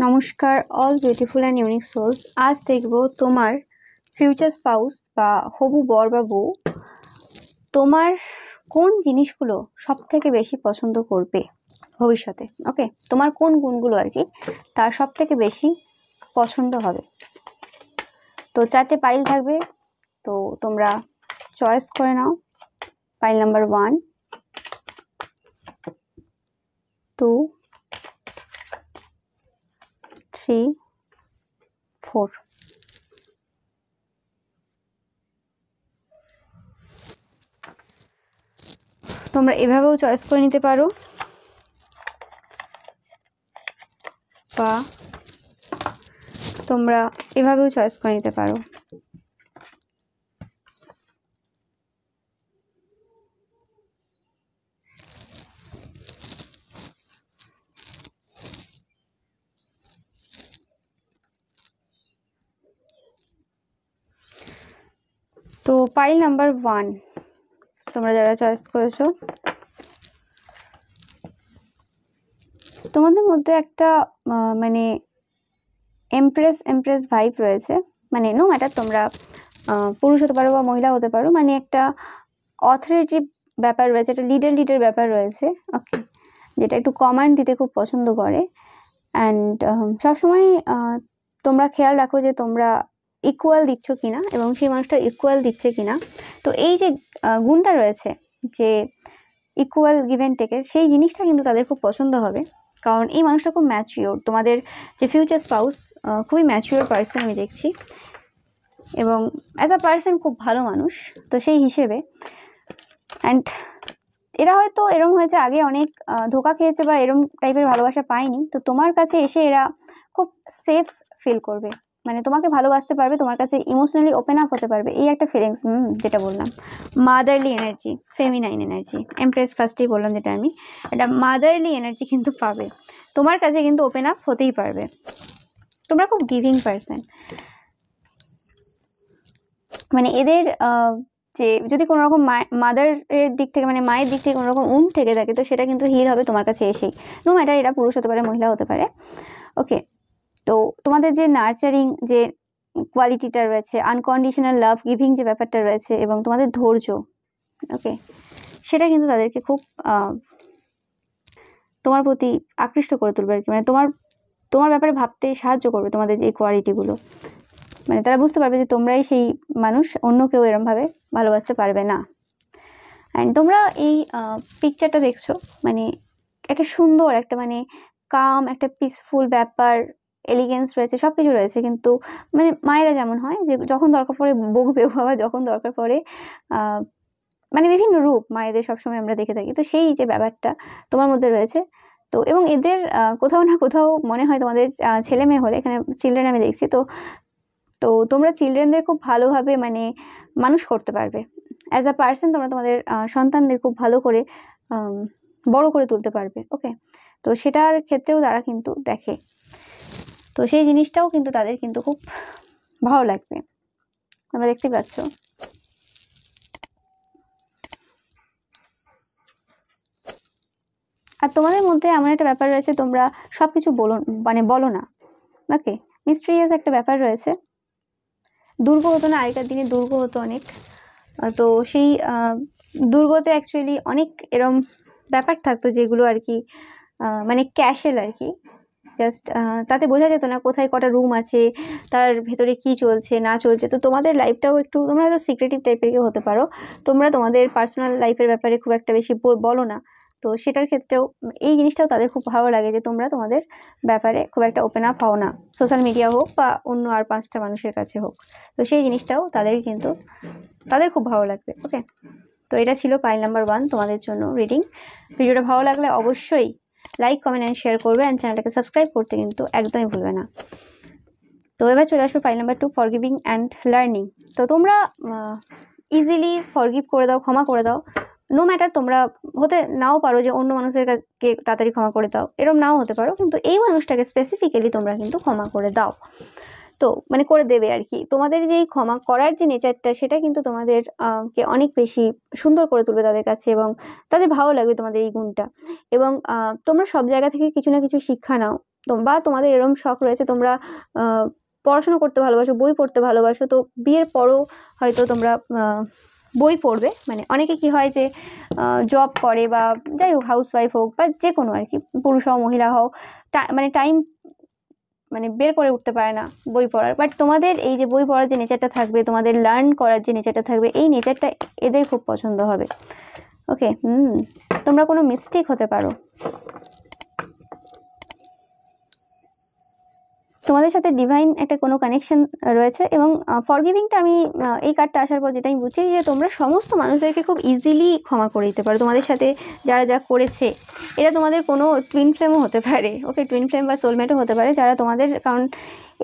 নমস্কার all beautiful and unique souls. আজ দেখব তোমার ফিউচার স্পাউস বা হবু বর বা বউ তোমার কোন জিনিসগুলো সব থেকে বেশি পছন্দ করবে ভবিষ্যতে। ওকে, তোমার কোন গুণগুলো আর কি তার সব থেকে বেশি পছন্দ হবে। তো 4টে পাইল থাকবে, তো তোমরা চয়েস করে নাও। Pile number 1, 2, 3, 4। তোমরা এভাবেও চয়েস করে নিতে পারো বা তোমরা এভাবেও চয়েস করে নিতে পারো। তো পাইল নাম্বার 1 তোমরা যারা চয়েস করেছো, তোমাদের মধ্যে একটা মানে এমপ্রেস ভাইব রয়েছে। মানে নো ম্যাটার তোমরা পুরুষ হতে পারো বা মহিলা হতে পারো, মানে একটা অথরিটি ব্যাপার রয়েছে, একটা লিডার ব্যাপার রয়েছে। ওকে, যেটা একটু কমান্ড দিতে খুব পছন্দ করে। অ্যান্ড সবসময় তোমরা খেয়াল রাখো যে তোমরা ইকুয়াল দিচ্ছ কিনা এবং সেই মানুষটা ইকুয়াল দিচ্ছে কিনা। তো এই যে গুণটা রয়েছে যে ইকুয়াল গিভ অ্যান্ড টেকের, সেই জিনিসটা কিন্তু তাদের খুব পছন্দ হবে। কারণ এই মানুষটা খুব ম্যাচিওর, তোমাদের যে ফিউচার স্পাউস খুবই ম্যাচিওর পার্সন আমি দেখছি, এবং অ্যাজ আ পার্সন খুব ভালো মানুষ। তো সেই হিসেবে অ্যান্ড এরা হয়তো এরম হয়েছে আগে অনেক ধোকা খেয়েছে বা এরম টাইপের ভালোবাসা পায়নি, তো তোমার কাছে এসে এরা খুব সেফ ফিল করবে, মানে তোমাকে ভালোবাসতে পারবে, তোমার কাছে ইমোশনালি ওপেন আপ হতে পারবে। এই একটা ফিলিংস, যেটা বললাম motherly energy, feminine energy, empress ফার্স্টেই বললাম যেটা আমি, এটা মাদারলি এনার্জি কিন্তু পাবে তোমার কাছে, কিন্তু ওপেন আপ হতেই পারবে। তোমরা খুব গিভিং পার্সন, মানে এদের যে যদি কোনো রকম মাদারের দিক থেকে, মানে মায়ের দিক থেকে কোনো রকম থেকে থাকে, তো সেটা কিন্তু হিল হবে তোমার কাছে এসেই। নো ম্যাটার এটা পুরুষ হতে পারে, মহিলা হতে পারে। ওকে, তো তোমাদের যে নার্চারিং যে কোয়ালিটিটা রয়েছে, আনকন্ডিশনাল লাভ গিভিং যে ব্যাপারটা রয়েছে, এবং তোমাদের ধৈর্য, ওকে, সেটা কিন্তু তাদেরকে খুব তোমার প্রতি আকৃষ্ট করে তুলবে আর কি। মানে তোমার ব্যাপারে ভাবতে সাহায্য করবে তোমাদের যে কোয়ালিটিগুলো। মানে তারা বুঝতে পারবে যে তোমরাই সেই মানুষ, অন্য কেউ এরমভাবে ভালোবাসতে পারবে না। অ্যান্ড তোমরা এই পিকচারটা দেখছো, মানে একটা সুন্দর একটা, মানে কাম, একটা পিসফুল ব্যাপার, এলিগেন্স রয়েছে, সব কিছু রয়েছে। কিন্তু মানে মায়েরা যেমন হয় যে যখন দরকার পড়ে বকবে, বাবা যখন দরকার পড়ে মানে বিভিন্ন রূপ মায়েদের সবসময় আমরা দেখে থাকি। তো সেই যে ব্যাপারটা তোমার মধ্যে রয়েছে, তো এবং এদের কোথাও না কোথাও মনে হয় তোমাদের ছেলে মেয়ে হলে, এখানে চিলড্রেন আমি দেখছি, তো তোমরা চিলড্রেনদের খুব ভালোভাবে মানে মানুষ করতে পারবে। অ্যাজ আ পার্সন তোমরা তোমাদের সন্তানদের খুব ভালো করে বড় করে তুলতে পারবে। ওকে, তো সেটার ক্ষেত্রেও তারা কিন্তু দেখে, তো সেই জিনিসটাও কিন্তু তাদের কিন্তু খুব ভালো লাগবে, তোমরা দেখতে পাচ্ছ। আর তোমাদের মধ্যে এমন একটা ব্যাপার রয়েছে, তোমরা সব কিছু বলো না। ওকে, মিস্ট্রিয়াস একটা ব্যাপার রয়েছে। দুর্গ হতো না আগেকার দিনে, দুর্গ হতো অনেক। তো সেই দুর্গতে অ্যাকচুয়ালি অনেক এরম ব্যাপার থাকতো যেগুলো আর কি মানে ক্যাশেল আর কি। জাস্ট তাতে বোঝা যেত না কোথায় কটা রুম আছে, তার ভেতরে কি চলছে না চলছে। তো তোমাদের লাইফটাও একটু, তোমরা হয়তো সিক্রেটিভ টাইপের কেউ হতে পারো, তোমরা তোমাদের পার্সোনাল লাইফের ব্যাপারে খুব একটা বেশি বলো না। তো সেটার ক্ষেত্রেও এই জিনিসটাও তাদের খুব ভালো লাগে যে তোমরা তোমাদের ব্যাপারে খুব একটা ওপেন আপ হও না, সোশ্যাল মিডিয়া হোক বা অন্য আর 5টা মানুষের কাছে হোক। তো সেই জিনিসটাও তাদের খুব ভালো লাগবে। ওকে, তো এটা ছিল পাইল নাম্বার 1 তোমাদের জন্য রিডিং। ভিডিওটা ভালো লাগলে অবশ্যই লাইক, কমেন্ট অ্যান্ড শেয়ার করবে, অ্যান্ড চ্যানেলটাকে সাবস্ক্রাইব করতে কিন্তু একদমই ভুলবে না। তো এবার চলে আসবে pile number 2, forgiving and learning. তো তোমরা ইজিলি ফরগিভ করে দাও, ক্ষমা করে দাও। নো ম্যাটার তোমরা হতে নাও পারো যে অন্য মানুষের কাছে তাড়াতাড়ি ক্ষমা করে দাও, এরকম নাও হতে পারো, কিন্তু এই মানুষটাকে স্পেসিফিক্যালি তোমরা কিন্তু ক্ষমা করে দাও। তো মানে করে দেবে আর কি। তোমাদের যে ক্ষমা করার যে নেচারটা, সেটা কিন্তু তোমাদের কে অনেক বেশি সুন্দর করে তুলবে তাদের কাছে, এবং তাদের ভালো লাগবে তোমাদের এই গুণটা। এবং তোমরা সব জায়গা থেকে কিছু না কিছু শিক্ষা নাও, বা তোমাদের এরকম শখ রয়েছে, তোমরা পড়াশোনা করতে ভালোবাসো, বই পড়তে ভালোবাসো, তো বিয়ের পরও হয়তো তোমরা বই পড়বে। মানে অনেকে কি হয় যে জব করে বা যাই হোক, হাউসওয়াইফ হোক বা যে কোনো আর কি, পুরুষ হও মহিলা হও, মানে টাইম মানে বের করে উঠতে পারে না বই পড়ার। বাট তোমাদের এই যে বই পড়ার যে নেচারটা থাকবে, তোমাদের লার্ন করার যে নেচারটা থাকবে, এই নেচারটা এদের খুব পছন্দ হবে। ওকে, তোমরা কোনো মিস্টেক হতে পারো, তোমাদের সাথে ডিভাইন একটা কোনো কানেকশন রয়েছে। এবং ফরগিভিংটা আমি এই কার্ডটা আসার পর যেটা আমি বুঝছি যে তোমরা সমস্ত মানুষদেরকে খুব ইজিলি ক্ষমা করে দিতে পারো। তোমাদের সাথে যারা যা করেছে, এটা তোমাদের কোনো টুইন ফ্লেমও হতে পারে, ওকে, টুইন ফ্লেম বা সোলমেটও হতে পারে, যারা তোমাদের, কারণ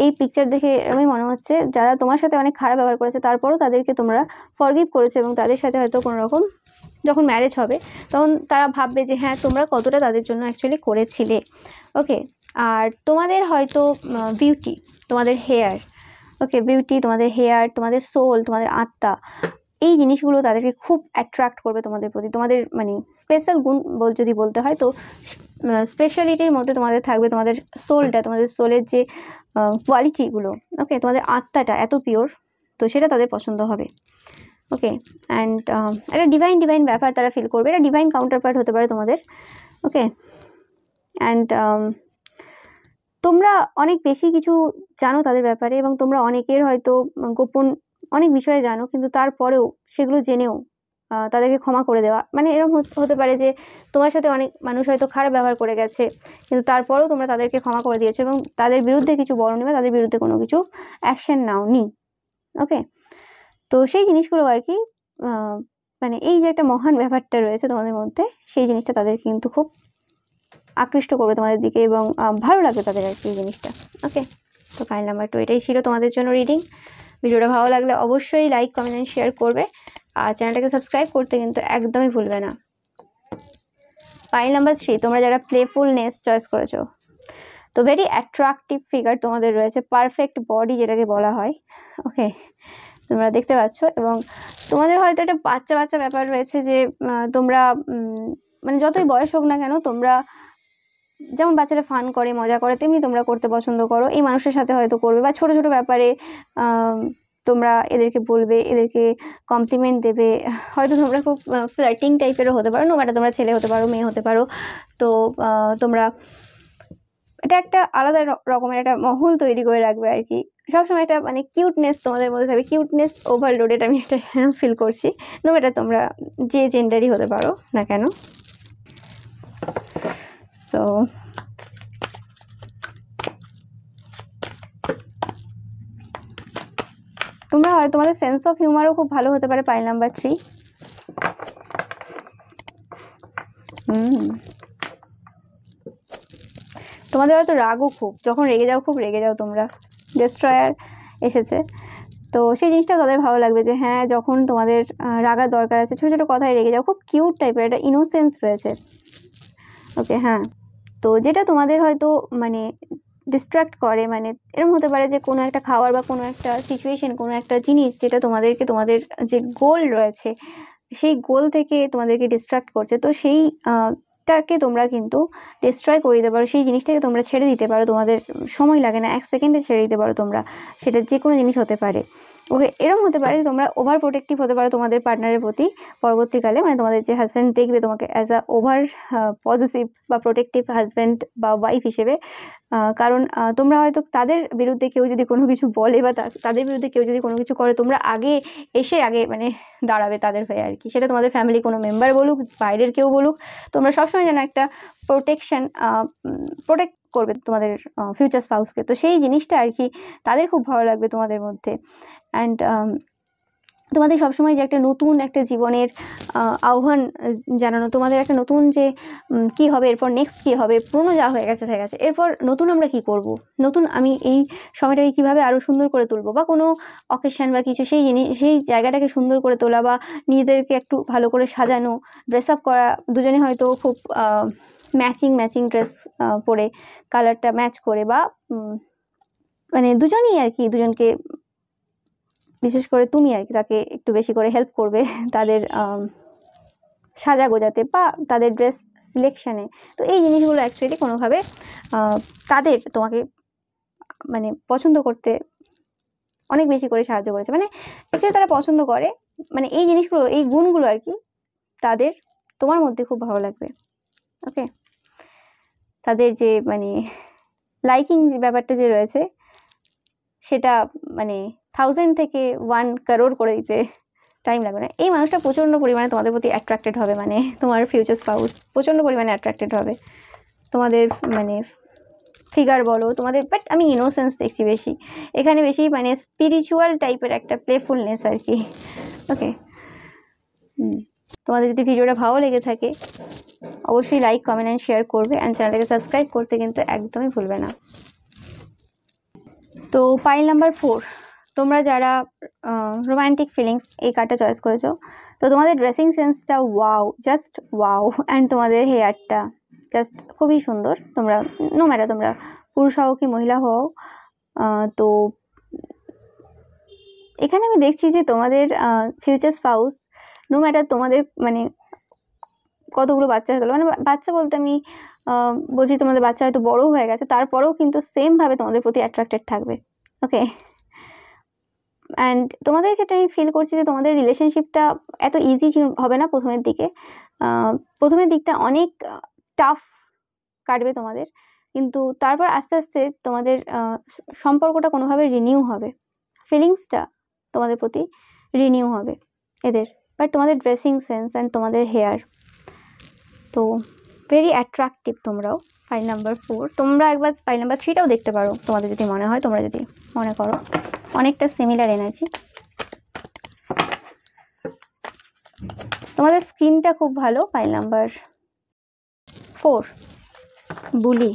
এই পিকচার দেখে এরকমই মনে হচ্ছে যারা তোমার সাথে অনেক খারাপ ব্যবহার করেছে তারপরও তাদেরকে তোমরা ফরগিভ করেছো, এবং তাদের সাথে হয়তো কোনো রকম যখন ম্যারেজ হবে তখন তারা ভাববে যে হ্যাঁ তোমরা কতটা তাদের জন্য অ্যাকচুয়ালি করেছিলে। ওকে, আর তোমাদের হয়তো বিউটি, তোমাদের হেয়ার, ওকে, বিউটি, তোমাদের হেয়ার, তোমাদের সোল, তোমাদের আত্মা, এই জিনিসগুলো তাদেরকে খুব অ্যাট্রাক্ট করবে তোমাদের প্রতি। তোমাদের মানে স্পেশাল গুণ যদি বলতে হয় তো স্পেশালিটির মধ্যে তোমাদের থাকবে তোমাদের সোলটা, তোমাদের সোলের যে কোয়ালিটিগুলো, ওকে, তোমাদের আত্মাটা এত পিওর, তো সেটা তাদের পছন্দ হবে। ওকে, অ্যান্ড একটা ডিভাইন ব্যাপার তারা ফিল করবে, এটা ডিভাইন কাউন্টার পার্ট হতে পারে তোমাদের। ওকে, অ্যান্ড তোমরা অনেক বেশি কিছু জানো তাদের ব্যাপারে, এবং তোমরা অনেকের হয়তো গোপন অনেক বিষয়ে জানো, কিন্তু তারপরেও সেগুলো জেনেও তাদেরকে ক্ষমা করে দেওয়া। মানে এরকম হতে পারে যে তোমার সাথে অনেক মানুষ হয়তো খারাপ ব্যবহার করে গেছে, কিন্তু তারপরেও তোমরা তাদেরকে ক্ষমা করে দিয়েছো এবং তাদের বিরুদ্ধে কিছু বলোনি বা তাদের বিরুদ্ধে কোনো কিছু অ্যাকশন নাওনি। ওকে, তো সেই জিনিসগুলো আর কি, মানে এই যে একটা মহান ব্যাপারটা রয়েছে তোমাদের মধ্যে, সেই জিনিসটা তাদের কিন্তু খুব আকৃষ্ট করবে তোমাদের দিকে, এবং ভালো লাগবে তাদের আর কি এই জিনিসটা। ওকে, তো পাইল নাম্বার 2 এটাই ছিল তোমাদের জন্য রিডিং। ভিডিওটা ভালো লাগলে অবশ্যই লাইক, কমেন্ট অ্যান্ড শেয়ার করবে, আর চ্যানেলটাকে সাবস্ক্রাইব করতে কিন্তু একদমই ভুলবে না। পাইল নাম্বার 3, তোমরা যারা প্লেফুলনেস চয়েস করেছো, তো ভেরি অ্যাট্রাকটিভ ফিগার তোমাদের রয়েছে, পারফেক্ট বডি যেটাকে বলা হয়। ওকে, তোমরা দেখতে পাচ্ছ, এবং তোমাদের হয়তো একটা বাচ্চা বাচ্চা ব্যাপার রয়েছে যে তোমরা মানে যতই বয়স হোক না কেন, তোমরা যেমন বাচ্চারা ফান করে, মজা করে, তেমনি তোমরা করতে পছন্দ করো। এই মানুষের সাথে হয়তো করবে, বা ছোট ছোট ব্যাপারে তোমরা এদেরকে বলবে, এদেরকে কমপ্লিমেন্ট দেবে। হয়তো তোমরা খুব ফ্লার্টিং টাইপেরও হতে পারো, নো ম্যাটার, তোমরা ছেলে হতে পারো, মেয়ে হতে পারো। তো তোমরা এটা একটা আলাদা রকমের একটা মহল তৈরি করে রাখবে আর কি। সবসময় একটা মানে কিউটনেস তোমাদের মধ্যে থাকবে, কিউটনেস ওভারলোডেড আমি একটা ফিল করছি। নো ম্যাটার তোমরা যে জেন্ডারই হতে পারো না কেন। সো তোমরা হয় তোমাদের সেন্স অফ হিউমারও খুব ভালো হতে পারে, পাইল নাম্বার 3। তোমাদের হয়তো রাগও খুব, যখন রেগে যাও খুব রেগে যাও তোমরা, ডেস্ট্রয়ার এসেছে, তো সেই জিনিসটা তাদের ভালো লাগবে যে হ্যাঁ যখন তোমাদের রাগার দরকার আছে, ছোটো ছোটো কথায় রেগে যাও, খুব কিউট টাইপের একটা ইনোসেন্স রয়েছে। ওকে, হ্যাঁ, তো যেটা তোমাদের হয়তো মানে ডিস্ট্র্যাক্ট করে, মানে এরকম হতে পারে যে কোনো একটা খাবার বা কোনো একটা সিচুয়েশন, কোনো একটা জিনিস যেটা তোমাদেরকে, তোমাদের যে গোল রয়েছে সেই গোল থেকে তোমাদেরকে ডিস্ট্র্যাক্ট করছে, তো সেই টাকে তোমরা কিন্তু ডিস্ট্রয় করে দিতে পারো, সেই জিনিসটাকে তোমরা ছেড়ে দিতে পারো, তোমাদের সময় লাগে না, 1 সেকেন্ডে ছেড়ে দিতে পারো তোমরা, সেটা যে কোনো জিনিস হতে পারে। ওকে, এরকম হতে পারে তোমরা ওভার প্রোটেক্টিভ হতে পারো তোমাদের পার্টনারের প্রতি পরবর্তীকালে, মানে তোমাদের যে হাজব্যান্ড দেখবে তোমাকে অ্যাজ আ ওভার পজিটিভ বা প্রোটেক্টিভ হাজব্যান্ড বা ওয়াইফ হিসেবে, কারণ তোমরা হয়তো তাদের বিরুদ্ধে কেউ যদি কোনো কিছু বলে বা তাদের বিরুদ্ধে কেউ যদি কোনো কিছু করে, তোমরা আগে মানে দাঁড়াবে তাদের হয়ে আর কি। সেটা তোমাদের ফ্যামিলি কোনো মেম্বার বলুক, বাইরের কেউ বলুক, তোমরা সবসময় যেন একটা প্রোটেক্ট করবে তোমাদের ফিউচার স্পাউসকে। তো সেই জিনিসটা আর কি তাদের খুব ভালো লাগবে তোমাদের মধ্যে। অ্যান্ড তোমাদের সবসময় যে একটা নতুন একটা জীবনের আহ্বান জানানো, তোমাদের একটা নতুন যে কি হবে এরপর, নেক্সট কী হবে, পুরনো যা হয়ে গেছে এরপর নতুন আমরা কি করব, নতুন আমি এই সময়টাকে কীভাবে আরও সুন্দর করে তুলবো, বা কোনো অকেশন বা কিছু সেই সেই জায়গাটাকে সুন্দর করে তোলা, বা নিজেদেরকে একটু ভালো করে সাজানো, ড্রেস আপ করা, দুজনে হয়তো খুব ম্যাচিং ড্রেস পরে, কালারটা ম্যাচ করে, বা মানে দুজনেই আর কি, দুজনকে বিশেষ করে তুমি আর কি তাকে একটু বেশি করে হেল্প করবে তাদের সাজাগোজাতে বা তাদের ড্রেস সিলেকশানে। তো এই জিনিসগুলো অ্যাকচুয়ালি কোনোভাবে তাদের তোমাকে মানে পছন্দ করতে অনেক বেশি করে সাহায্য করেছে। মানে অ্যাকচুয়ালি তারা পছন্দ করে, মানে এই জিনিসগুলো, এই গুণগুলো আর কি তাদের তোমার মধ্যে খুব ভালো লাগবে। ওকে, তাদের যে মানে লাইকিং যে ব্যাপারটা যে রয়েছে সেটা মানে 1000 থেকে 1 crore করে দিতে টাইম লাগবে না। এই মানুষটা প্রচণ্ড পরিমাণে তোমাদের প্রতি অ্যাট্রাক্টেড হবে, মানে তোমার ফিউচার স্পাউস প্রচণ্ড পরিমাণে অ্যাট্রাক্টেড হবে তোমাদের মানে ফিগার বলো তোমাদের, বাট আমি ইনোসেন্স দেখছি বেশি এখানে, বেশি মানে স্পিরিচুয়াল টাইপের একটা প্লেফুলনেস আর কি। ওকে, তোমাদের যদি ভিডিওটা ভালো লেগে থাকে অবশ্যই লাইক, কমেন্ট অ্যান্ড শেয়ার করবে, অ্যান্ড চ্যানেলটাকে সাবস্ক্রাইব করতে কিন্তু একদমই ভুলবে না। তো পাইল নাম্বার 4, তোমরা যারা রোম্যান্টিক ফিলিংস এই কার্ডটা চয়েস করেছো, তো তোমাদের ড্রেসিং সেন্সটা ওয়াও, জাস্ট ওয়াও, অ্যান্ড তোমাদের হেয়ারটা জাস্ট খুবই সুন্দর। তোমরা নো ম্যাটার তোমরা পুরুষ হও কি মহিলা হও, তো এখানে আমি দেখছি যে তোমাদের ফিউচার স্পাউস নো ম্যাটার তোমাদের মানে কতগুলো বাচ্চা হয়ে গেলো, মানে বাচ্চা বলতে আমি বলছি তোমাদের বাচ্চা হয়তো বড়ো হয়ে গেছে, তারপরেও কিন্তু সেমভাবে তোমাদের প্রতি অ্যাট্রাক্টেড থাকবে। ওকে, অ্যান্ড তোমাদের ক্ষেত্রে আমি ফিল করছি যে তোমাদের রিলেশনশিপটা এত ইজি হবে না প্রথমের দিকে। প্রথমের দিকটা অনেক টাফ কাটবে তোমাদের, কিন্তু তারপর আস্তে আস্তে তোমাদের সম্পর্কটা কোনোভাবে রিনিউ হবে, ফিলিংসটা তোমাদের প্রতি রিনিউ হবে এদের। বাট তোমাদের ড্রেসিং সেন্স অ্যান্ড তোমাদের হেয়ার তো ভেরি অ্যাট্রাকটিভ তোমরাও। পাইল নাম্বার 4, তোমরা একবার পাইল নাম্বার 3টাও দেখতে পারো তোমাদের যদি মনে হয়, তোমরা যদি মনে করো অনেকটা সিমিলার এনার্জি। তোমাদের স্কিনটা খুব ভালো। পাইল নাম্বার 4 বুলি,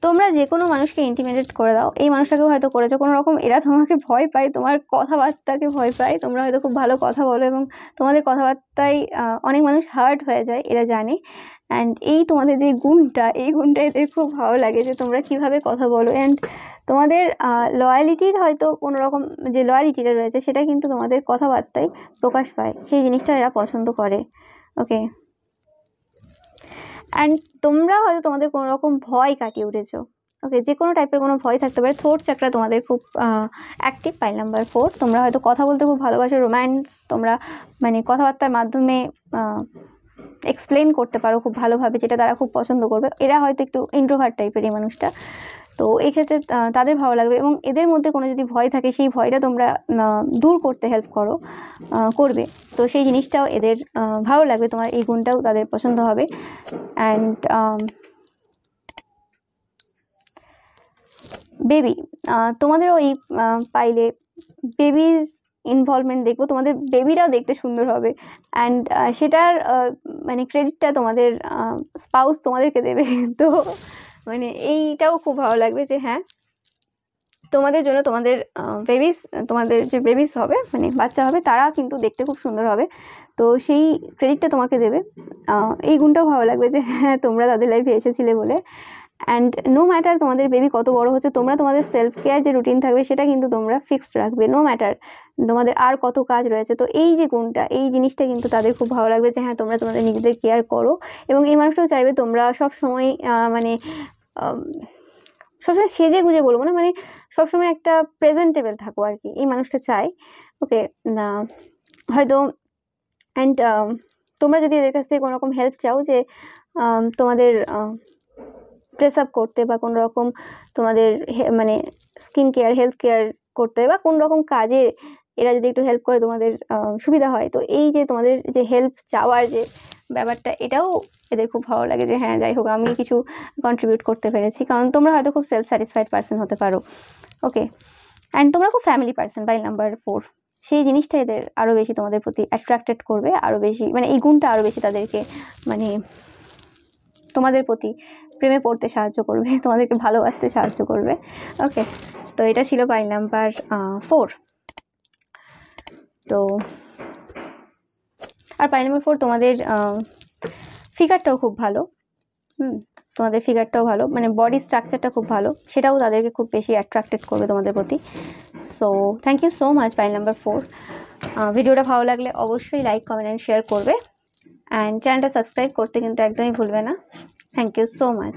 তোমরা যে কোনো মানুষকে ইন্টিমিডেট করে দাও, এই মানুষটাকেও হয়তো করেছো কোনো রকম, এরা তোমাকে ভয় পায়, তোমার কথাবার্তাকে ভয় পায়, তোমরা হয়তো খুব ভালো কথা বলো এবং তোমাদের কথাবার্তায় অনেক মানুষ হার্ট হয়ে যায়, এরা জানে। অ্যান্ড এই তোমাদের যে গুণটা, এই গুণটা এদের খুব ভালো লাগে যে তোমরা কিভাবে কথা বলো, অ্যান্ড তোমাদের লয়ালিটির হয়তো কোনো রকম যে লয়ালিটিটা রয়েছে সেটা কিন্তু তোমাদের কথাবার্তায় প্রকাশ পায়, সেই জিনিসটা এরা পছন্দ করে। ওকে, অ্যান্ড তোমরা হয়তো তোমাদের কোনো রকম ভয় কাটিয়ে উঠেছো। ওকে, যে কোনো টাইপের কোনো ভয় থাকতে পারে। থ্রোট চাকরা তোমাদের খুব অ্যাক্টিভ। পাইল নাম্বার 4, তোমরা হয়তো কথা বলতে খুব ভালোবাসো, রোম্যান্স তোমরা মানে কথাবার্তার মাধ্যমে এক্সপ্লেন করতে পারো খুব ভালোভাবে, যেটা তারা খুব পছন্দ করবে। এরা হয়তো একটু ইন্ট্রোভার্ট টাইপের এই মানুষটা, তো এই ক্ষেত্রে তাদের ভালো লাগবে, এবং এদের মধ্যে কোনো যদি ভয় থাকে সেই ভয়টা তোমরা দূর করতে হেল্প করবে, তো সেই জিনিসটাও এদের ভালো লাগবে, তোমার এই গুণটাও তাদের পছন্দ হবে। অ্যান্ড বেবি, তোমাদেরও এই পাইলে বেবিজ ইনভলভমেন্ট দেখবো, তোমাদের বেবিরাও দেখতে সুন্দর হবে, অ্যান্ড সেটার মানে ক্রেডিটটা তোমাদের স্পাউস তোমাদেরকে দেবে। তো মানে এইটাও খুব ভালো লাগবে যে হ্যাঁ তোমাদের জন্য তোমাদের বেবিস, তোমাদের যে বেবিস হবে মানে বাচ্চা হবে, তারা কিন্তু দেখতে খুব সুন্দর হবে, তো সেই ক্রেডিটটা তোমাকে দেবে। এই গুণটাও ভালো লাগবে যে হ্যাঁ তোমরা তাদের লাইফে এসেছিলে বলে। অ্যান্ড নো ম্যাটার তোমাদের বেবি কত বড় হচ্ছে, তোমরা তোমাদের সেলফ কেয়ার যে রুটিন থাকবে সেটা কিন্তু তোমরা ফিক্সড রাখবে, নো ম্যাটার তোমাদের আর কত কাজ রয়েছে। তো এই যে গুণটা, এই জিনিসটা কিন্তু তাদের খুব ভালো লাগবে যে হ্যাঁ তোমরা তোমাদের নিজেদের কেয়ার করো, এবং এই মানুষটাও চাইবে তোমরা সবসময় মানে সবসময় সেজে গুজে বলবো না, মানে সবসময় একটা প্রেজেন্টেবল থাকো আর কি, এই মানুষটা চাই। ওকে, না হয়তো অ্যান্ড তোমরা যদি এদের কাছ থেকে কোনো রকম হেল্প চাও যে তোমাদের ড্রেস আপ করতে বা কোনো রকম তোমাদের মানে স্কিন কেয়ার, হেলথ কেয়ার করতে, বা কোনো রকম কাজে এরা যদি একটু হেল্প করে তোমাদের সুবিধা হয়, তো এই যে তোমাদের যে হেল্প চাওয়ার যে ব্যাপারটা, এটাও এদের খুব ভালো লাগে যে হ্যাঁ যাই হোক আমি কিছু কন্ট্রিবিউট করতে পেরেছি, কারণ তোমরা হয়তো খুব সেলফ স্যাটিসফাইড পার্সন হতে পারো। ওকে, অ্যান্ড তোমরা খুব ফ্যামিলি পার্সন। পাইল নাম্বার 4, সেই জিনিসটা এদের আরও বেশি তোমাদের প্রতি অ্যাট্রাক্টেড করবে, আরও বেশি মানে এই গুণটা আরও বেশি তাদেরকে মানে তোমাদের প্রতি প্রেমে পড়তে সাহায্য করবে, তোমাদেরকে ভালোবাসতে সাহায্য করবে। ওকে, তো এটা ছিল পাইল নাম্বার 4। তো আর পাইল নাম্বার 4 তোমাদের ফিগারটাও খুব ভালো, তোমাদের ফিগারটাও ভালো, মানে বডি স্ট্রাকচারটা খুব ভালো, সেটাও তাদেরকে খুব বেশি অ্যাট্রাক্টেড করবে তোমাদের প্রতি। So thank you so much pile number 4। ভিডিওটা ভালো লাগলে অবশ্যই লাইক, কমেন্ট অ্যান্ড শেয়ার করবে, অ্যান্ড চ্যানেলটা সাবস্ক্রাইব করতে কিন্তু একদমই ভুলবে না। Thank you so much.